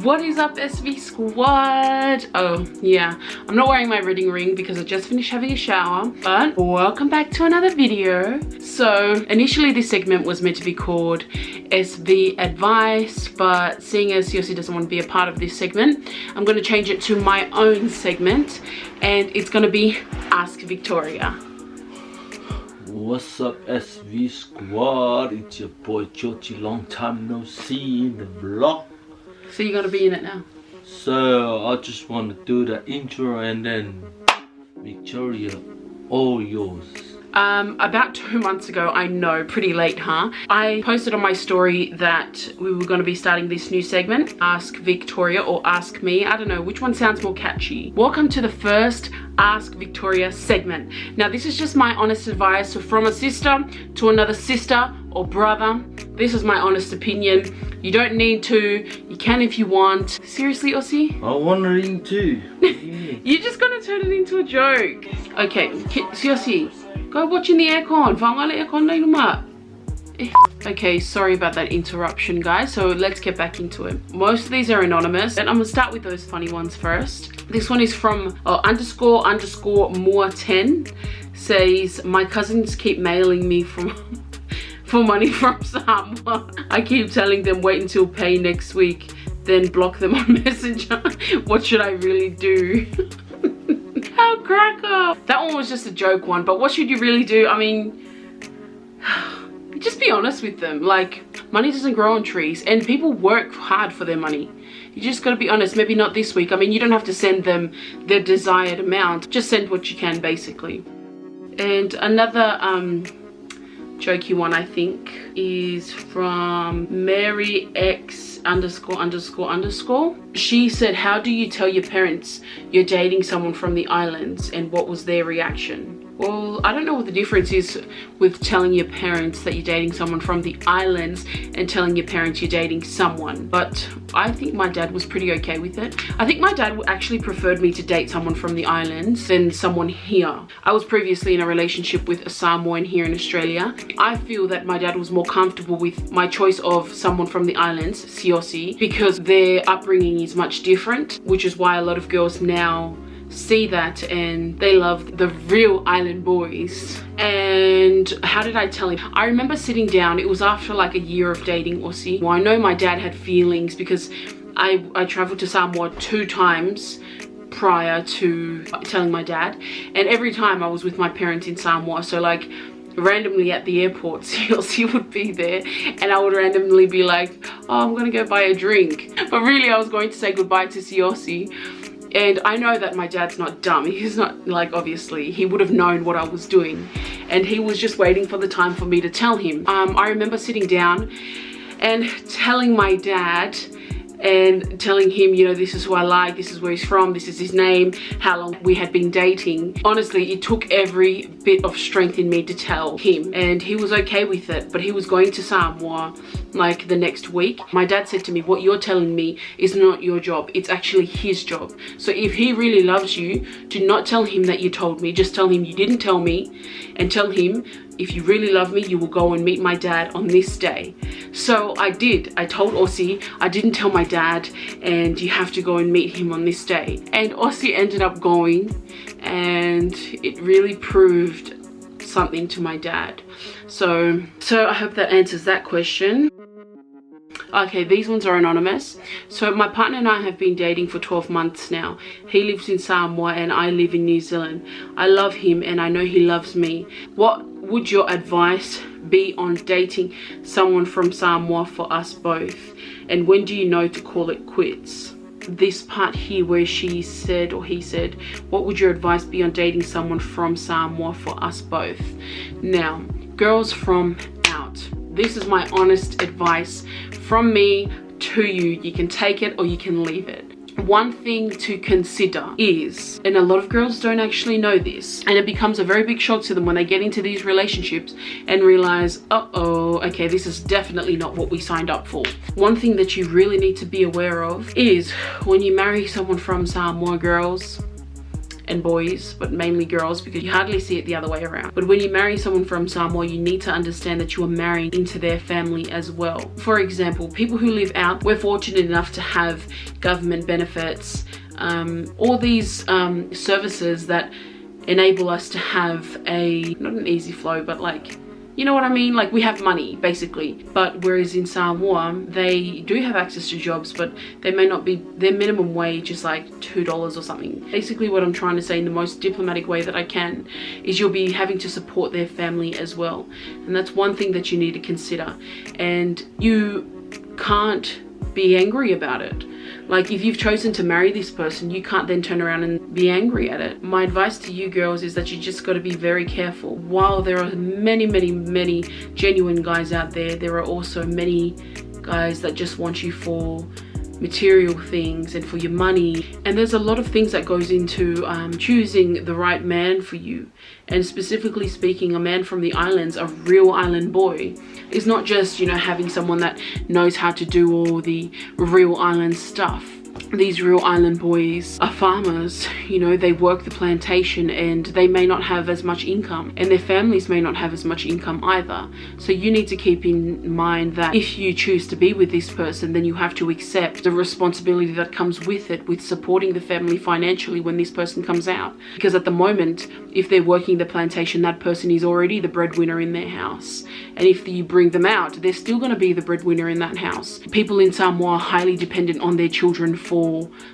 What is up, SV squad? Oh yeah, I'm not wearing my wedding ring because I just finished having a shower, but welcome back to another video. So initially this segment was meant to be called SV advice, but seeing as Siaosi doesn't want to be a part of this segment, I'm going to change it to my own segment, and it's going to be Ask Victoria. What's up, SV squad? It's your boy Chochi. Long time no see in the vlog. So you're gonna be in it now. So I just want to do the intro and then Victoria, all yours. About 2 months ago, I know, pretty late, huh? I posted on my story that we were going to be starting this new segment, Ask Victoria or Ask Me. I don't know, which one sounds more catchy? Welcome to the first Ask Victoria segment. Now, this is just my honest advice. So from a sister to another sister or brother, this is my honest opinion. You don't need to, you can if you want. Seriously, Aussie? I'm wondering too. You're just gonna turn it into a joke. Okay, Siaosi, go watch in the aircon. Okay, sorry about that interruption, guys. So let's get back into it. Most of these are anonymous, and I'm gonna start with those funny ones first. This one is from __ more10. Says, my cousins keep mailing me for money from Samoa. I keep telling them wait until pay next week, then block them on Messenger. What should I really do? How cracker. That one was just a joke one, but what should you really do? I mean, just be honest with them. Like, money doesn't grow on trees, and people work hard for their money. You just gotta be honest. Maybe not this week. I mean, you don't have to send them their desired amount. Just send what you can, basically. And another jokey one, I think, is from Mary X ____. She said, how do you tell your parents you're dating someone from the islands, and what was their reaction? Well, I don't know what the difference is with telling your parents that you're dating someone from the islands and telling your parents you're dating someone, but I think my dad was pretty okay with it. I think my dad actually preferred me to date someone from the islands than someone here. I was previously in a relationship with a Samoan here in Australia. I feel that my dad was more comfortable with my choice of someone from the islands, Siaosi, because their upbringing is much different, which is why a lot of girls now see that and they love the real island boys. And how did I tell him? I remember sitting down, it was after like a year of dating Aussie. Well, I know my dad had feelings because I traveled to Samoa 2 times prior to telling my dad, and every time I was with my parents in Samoa. So like randomly at the airport, Siaosi would be there, and I would randomly be like, oh, I'm gonna go buy a drink, but really I was going to say goodbye to Siaosi. And I know that my dad's not dumb. He's not, like, obviously he would have known what I was doing, and he was just waiting for the time for me to tell him. I remember sitting down and telling my dad and telling him, you know, this is who I like, this is where he's from, this is his name, how long we had been dating. Honestly, it took every bit of strength in me to tell him, and he was okay with it. But he was going to Samoa like the next week. My dad said to me, what you're telling me is not your job, it's actually his job. So if he really loves you, do not tell him that you told me, just tell him you didn't tell me, and tell him, if you really love me, you will go and meet my dad on this day. So I did. I told Aussie, I didn't tell my dad, and you have to go and meet him on this day. And Aussie ended up going, and it really proved something to my dad. So I hope that answers that question. Okay, these ones are anonymous. So my partner and I have been dating for 12 months now. He lives in Samoa and I live in New Zealand. I love him and I know he loves me. What would your advice be on dating someone from Samoa for us both? And when do you know to call it quits? This part here where she said, or he said, what would your advice be on dating someone from Samoa for us both? Now, girls from out, this is my honest advice from me to you. You can take it or you can leave it. One thing to consider is, and a lot of girls don't actually know this, and it becomes a very big shock to them when they get into these relationships and realize, uh-oh, okay, this is definitely not what we signed up for. One thing that you really need to be aware of is when you marry someone from Samoa, girls, and boys, but mainly girls, because you hardly see it the other way around. But when you marry someone from Samoa, you need to understand that you are marrying into their family as well. For example, people who live out, we're fortunate enough to have government benefits, all these services that enable us to have a, not an easy flow, but like, you know what I mean? Like, we have money, basically. But whereas in Samoa, they do have access to jobs, but they may not be, their minimum wage is like $2 or something. Basically, what I'm trying to say in the most diplomatic way that I can is you'll be having to support their family as well. And that's one thing that you need to consider. And you can't be angry about it. Like, if you've chosen to marry this person, you can't then turn around and be angry at it. My advice to you girls is that you just got to be very careful. While there are many genuine guys out there, there are also many guys that just want you for material things and for your money. And there's a lot of things that goes into choosing the right man for you. And specifically speaking, a man from the islands, a real island boy, is not just, you know, having someone that knows how to do all the real island stuff. These real island boys are farmers, you know, they work the plantation and they may not have as much income, and their families may not have as much income either. So you need to keep in mind that if you choose to be with this person, then you have to accept the responsibility that comes with it, with supporting the family financially when this person comes out. Because at the moment, if they're working the plantation, that person is already the breadwinner in their house. And if you bring them out, they're still going to be the breadwinner in that house. People in Samoa are highly dependent on their children for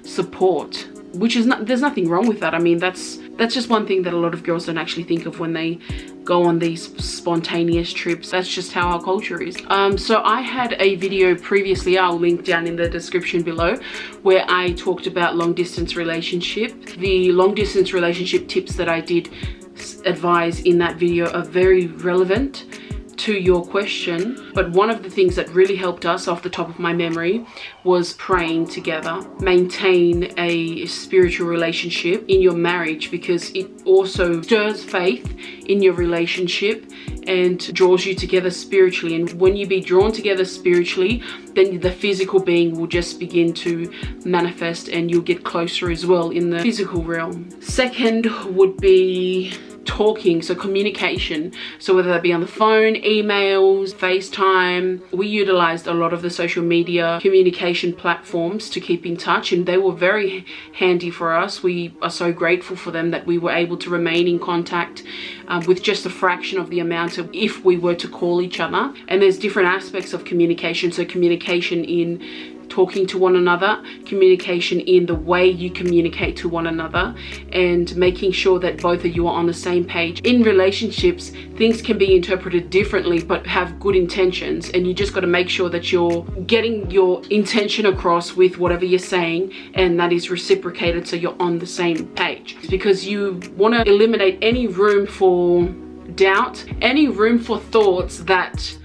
support, which is not, there's nothing wrong with that. I mean, that's just one thing that a lot of girls don't actually think of when they go on these spontaneous trips. That's just how our culture is. So I had a video previously, I'll link down in the description below, where I talked about long distance relationship. The long distance relationship tips that I did advise in that video are very relevant to your question, but one of the things that really helped us off the top of my memory was praying together. Maintain a spiritual relationship in your marriage, because it also stirs faith in your relationship and draws you together spiritually. And when you be drawn together spiritually, then the physical being will just begin to manifest and you'll get closer as well in the physical realm. Second would be talking, so communication. So whether that be on the phone, emails, FaceTime, we utilized a lot of the social media communication platforms to keep in touch, and they were very handy for us. We are so grateful for them that we were able to remain in contact with just a fraction of the amount of if we were to call each other. And there's different aspects of communication. So communication in talking to one another, communication in the way you communicate to one another, and making sure that both of you are on the same page. In relationships, things can be interpreted differently but have good intentions, and you just got to make sure that you're getting your intention across with whatever you're saying, and that is reciprocated so you're on the same page. Because you want to eliminate any room for doubt, any room for thoughts that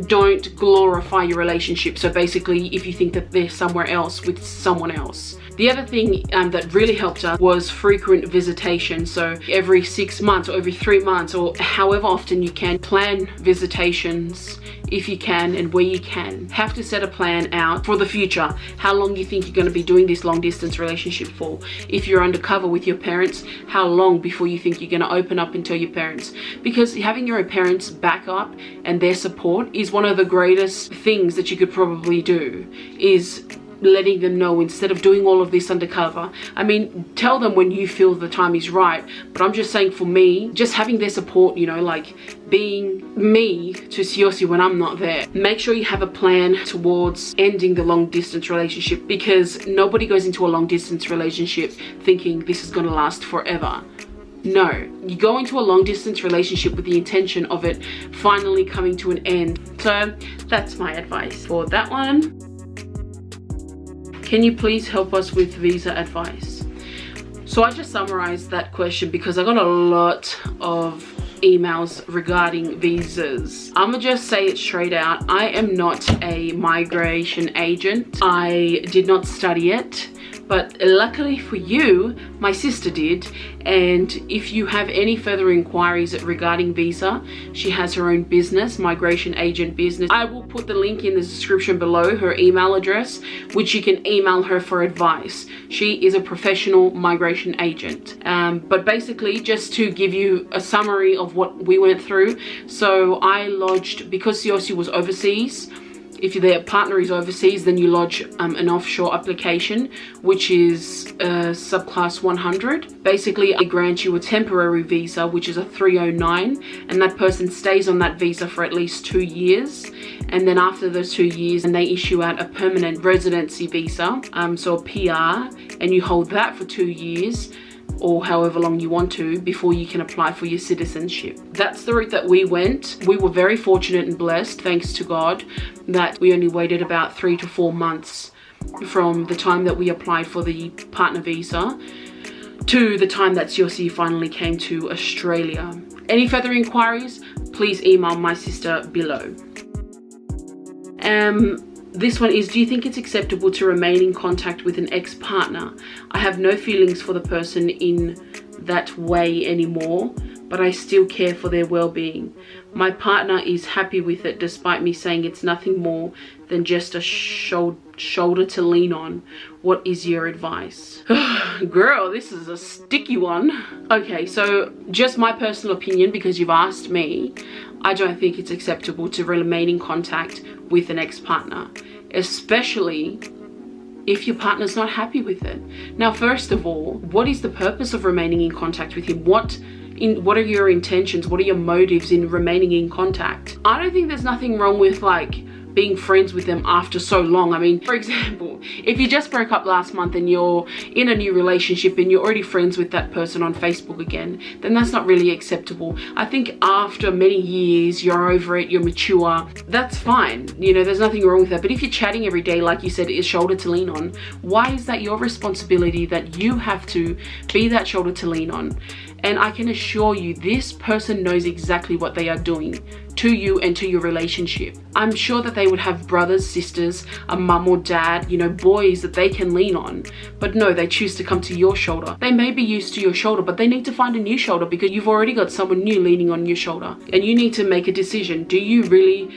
don't glorify your relationship. So basically, if you think that they're somewhere else with someone else. The other thing that really helped us was frequent visitation. So every 6 months or every 3 months or however often you can, plan visitations if you can and where you can. Have to set a plan out for the future. How long you think you're going to be doing this long distance relationship for? If you're undercover with your parents, how long before you think you're going to open up and tell your parents? Because having your parents back up and their support is one of the greatest things that you could probably do, is letting them know instead of doing all of this undercover. I mean, tell them when you feel the time is right, but I'm just saying, for me, just having their support, you know, like being me to Siaosi when I'm not there. Make sure you have a plan towards ending the long distance relationship, because nobody goes into a long distance relationship thinking this is going to last forever. No, you go into a long distance relationship with the intention of it finally coming to an end. So that's my advice for that one. Can you please help us with visa advice? So I just summarized that question because I got a lot of emails regarding visas. I'ma just say it straight out. I am not a migration agent. I did not study it, but luckily for you, my sister did. And if you have any further inquiries regarding visa, she has her own business, migration agent business. I will put the link in the description below, her email address, which you can email her for advice. She is a professional migration agent. But basically, just to give you a summary of what we went through, so I lodged, because Siaosi was overseas, if their partner is overseas, then you lodge an offshore application, which is subclass 100. Basically, they grant you a temporary visa, which is a 309, and that person stays on that visa for at least 2 years. And then after those 2 years, and they issue out a permanent residency visa, so a PR, and you hold that for 2 years, or however long you want to, before you can apply for your citizenship. That's the route that we went. We were very fortunate and blessed, thanks to God, that we only waited about 3 to 4 months from the time that we applied for the partner visa to the time that Siaosi finally came to Australia. Any further inquiries, please email my sister below. This one is, do you think it's acceptable to remain in contact with an ex-partner? I have no feelings for the person in that way anymore, but I still care for their well-being. My partner is happy with it, despite me saying it's nothing more than just a shoulder to lean on. What is your advice? Girl, this is a sticky one. Okay, so just my personal opinion, because you've asked me, I don't think it's acceptable to remain in contact with an ex-partner, especially if your partner's not happy with it. Now, first of all, what is the purpose of remaining in contact with him? What are your intentions? What are your motives in remaining in contact? I don't think there's nothing wrong with like being friends with them after so long. I mean, for example, if you just broke up last month and you're in a new relationship and you're already friends with that person on Facebook again, then that's not really acceptable. I think after many years, you're over it, you're mature, that's fine. You know, there's nothing wrong with that. But if you're chatting every day, like you said, is shoulder to lean on, why is that your responsibility that you have to be that shoulder to lean on? And I can assure you, this person knows exactly what they are doing to you and to your relationship. I'm sure that they would have brothers, sisters, a mum or dad, you know, boys that they can lean on. But no, they choose to come to your shoulder. They may be used to your shoulder, but they need to find a new shoulder, because you've already got someone new leaning on your shoulder. And you need to make a decision. Do you really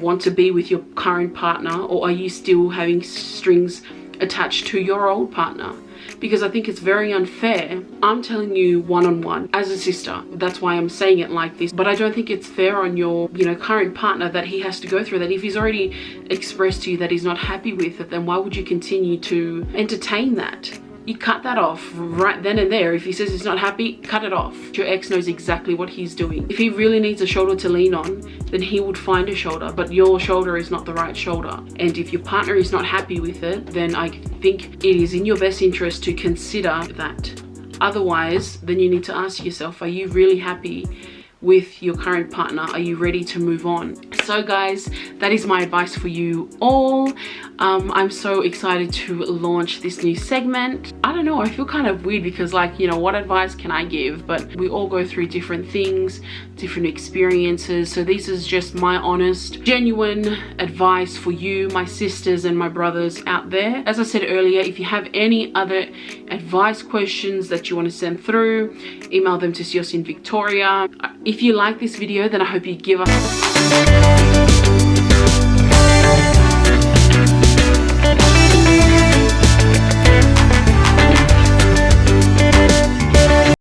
want to be with your current partner, or are you still having strings attached to your old partner? Because I think it's very unfair. I'm telling you one-on-one as a sister, that's why I'm saying it like this, but I don't think it's fair on your, you know, current partner that he has to go through that. If he's already expressed to you that he's not happy with it, then why would you continue to entertain that? You cut that off right then and there. If he says he's not happy, cut it off. Your ex knows exactly what he's doing. If he really needs a shoulder to lean on, then he would find a shoulder, but your shoulder is not the right shoulder. And if your partner is not happy with it, then I think it is in your best interest to consider that. Otherwise, then you need to ask yourself, are you really happy with your current partner? Are you ready to move on? So guys, that is my advice for you all. I'm so excited to launch this new segment. I don't know, I feel kind of weird because, like, you know, what advice can I give? But we all go through different things, different experiences. So this is just my honest, genuine advice for you, my sisters and my brothers out there. As I said earlier, if you have any other advice questions that you want to send through, email them to Siaosi in Victoria. If you like this video, then I hope you give us